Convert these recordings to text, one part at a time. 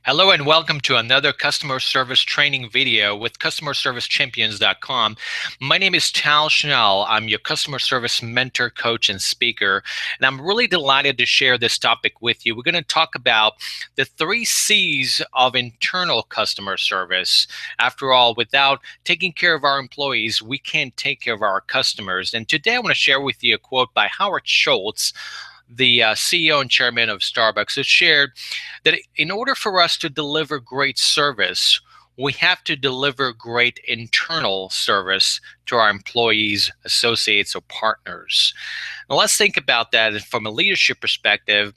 Hello and welcome to another customer service training video with customerservicechampions.com. My name is Tal Schnell. I'm your customer service mentor, coach, and speaker. And I'm really delighted to share this topic with you. We're going to talk about the 3 C's of internal customer service. After all, without taking care of our employees, we can't take care of our customers. And today I want to share with you a quote by Howard Schultz, the CEO and chairman of Starbucks, has shared that in order for us to deliver great service, we have to deliver great internal service to our employees, associates, or partners. Now, let's think about that from a leadership perspective.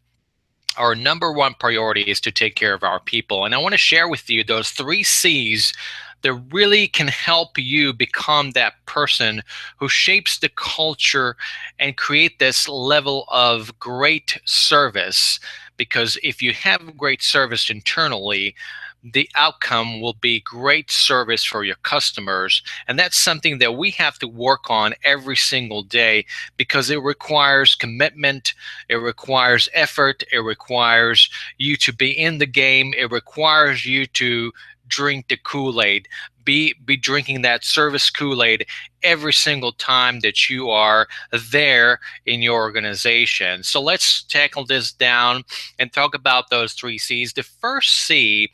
Our number one priority is to take care of our people. And I want to share with you those 3 C's that really can help you become that person who shapes the culture and create this level of great service. Because if you have great service internally, the outcome will be great service for your customers. And that's something that we have to work on every single day because it requires commitment, it requires effort, it requires you to be in the game, it requires you to drink the Kool-Aid. Be drinking that service Kool-Aid every single time that you are there in your organization. So let's tackle this down and talk about those 3 C's. The first C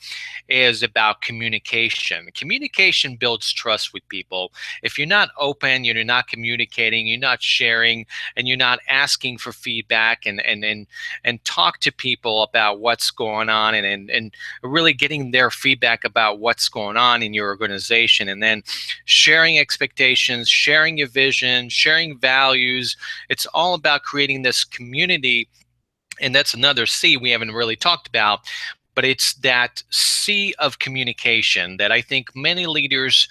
is about communication. Communication builds trust with people. If you're not open, you're not communicating, you're not sharing, and you're not asking for feedback and talk to people about what's going on and really getting their feedback about what's going on in your organization, and then sharing expectations, sharing your vision, sharing values. It's all about creating this community. And that's another C we haven't really talked about, but it's that C of communication that I think many leaders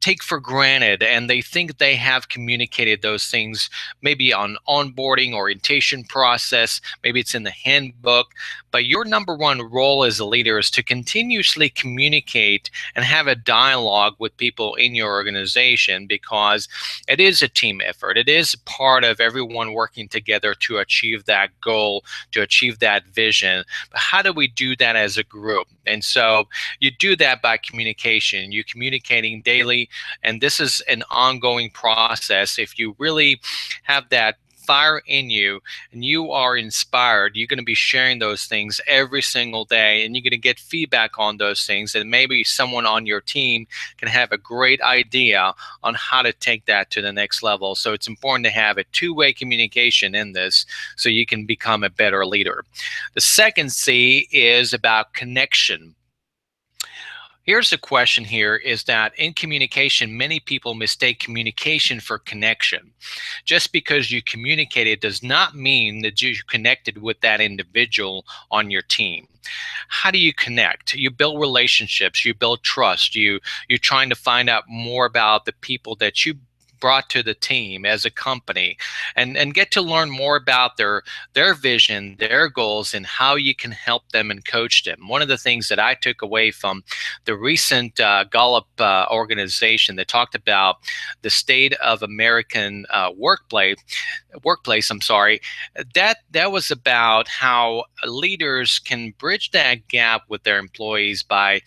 take for granted, and they think they have communicated those things maybe on onboarding orientation process, maybe it's in the handbook. But your number one role as a leader is to continuously communicate and have a dialogue with people in your organization, because it is a team effort. It is part of everyone working together to achieve that goal, to achieve that vision. But how do we do that as a group? And so you do that by communication. You're communicating daily, and this is an ongoing process. If you really have that fire in you and you are inspired, you're going to be sharing those things every single day, and you're going to get feedback on those things, and maybe someone on your team can have a great idea on how to take that to the next level. So it's important to have a two-way communication in this so you can become a better leader. The second C is about connection. Here's the question here is that in communication, many people mistake communication for connection. Just because you communicated does not mean that you connected with that individual on your team. How do you connect? You build relationships, you build trust, you're trying to find out more about the people that you brought to the team as a company, and get to learn more about their vision, their goals, and how you can help them and coach them. One of the things that I took away from the recent Gallup organization that talked about the state of American workplace, I'm sorry, that was about how leaders can bridge that gap with their employees by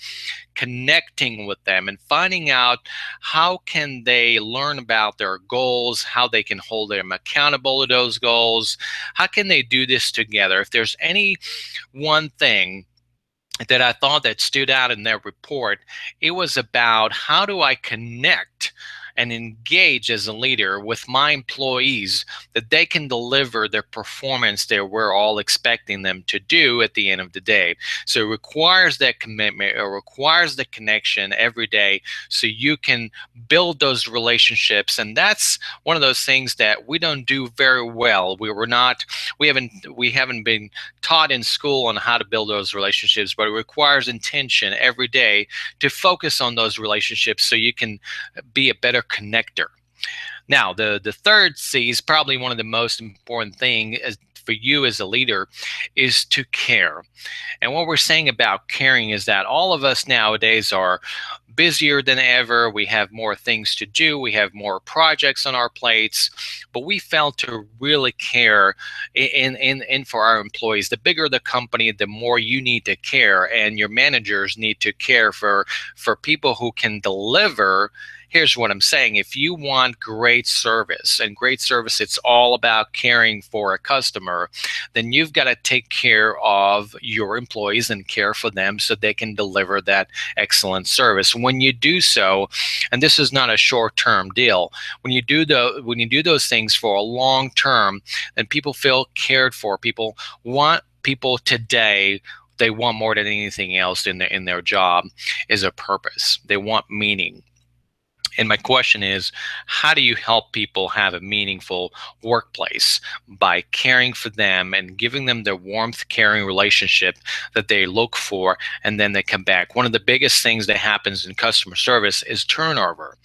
connecting with them and finding out how can they learn about their goals, how they can hold them accountable to those goals, how can they do this together. If there's any one thing that I thought that stood out in their report, it was about how do I connect and engage as a leader with my employees that they can deliver their performance that we're all expecting them to do at the end of the day. So it requires that commitment, it requires the connection every day so you can build those relationships. And that's one of those things that we don't do very well. We haven't been taught in school on how to build those relationships, but it requires intention every day to focus on those relationships so you can be a better connector. Now, the third C is probably one of the most important thing for you as a leader is to care. And what we're saying about caring is that all of us nowadays are busier than ever. We have more things to do. We have more projects on our plates, but we felt to really care in for our employees. The bigger the company, the more you need to care, and your managers need to care for people who can deliver. Here's what I'm saying. If you want great service, and great service, it's all about caring for a customer, then you've got to take care of your employees and care for them so they can deliver that excellent service. When you do so, and this is not a short-term deal, when you do those things for a long term, then people feel cared for. People want people today, they want more than anything else in their job is a purpose. They want meaning. And my question is, how do you help people have a meaningful workplace by caring for them and giving them the warmth, caring relationship that they look for, and then they come back? One of the biggest things that happens in customer service is turnover.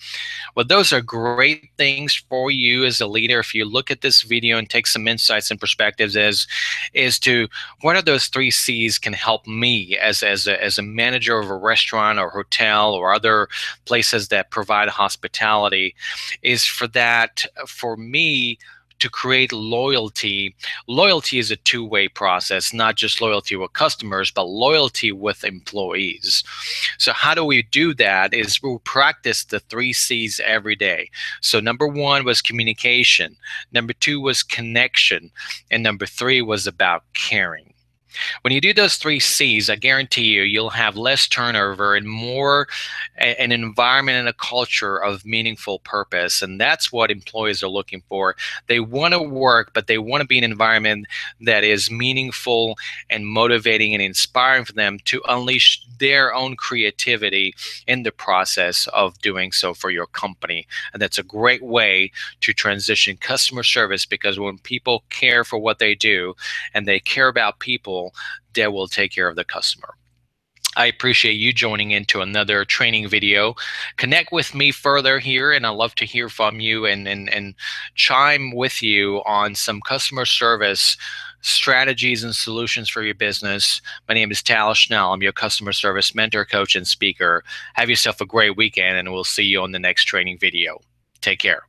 Well, those are great things for you as a leader. If you look at this video and take some insights and perspectives as to what are those three C's can help me as a manager of a restaurant or hotel or other places that provide hospitality, is for me to create loyalty. Loyalty is a two-way process, not just loyalty with customers, but loyalty with employees. So how do we do that is we practice the three C's every day. So number one was communication. Number two was connection. And number three was about caring. When you do those three C's, I guarantee you'll have less turnover and more an environment and a culture of meaningful purpose. And that's what employees are looking for. They want to work, but they want to be in an environment that is meaningful and motivating and inspiring for them to unleash their own creativity in the process of doing so for your company. And that's a great way to transition customer service, because when people care for what they do and they care about people, they will take care of the customer. I appreciate you joining into another training video. Connect with me further here, and I'd love to hear from you and chime with you on some customer service strategies and solutions for your business. My name is Tal Schnell. I'm your customer service mentor, coach, and speaker. Have yourself a great weekend, and we'll see you on the next training video. Take care.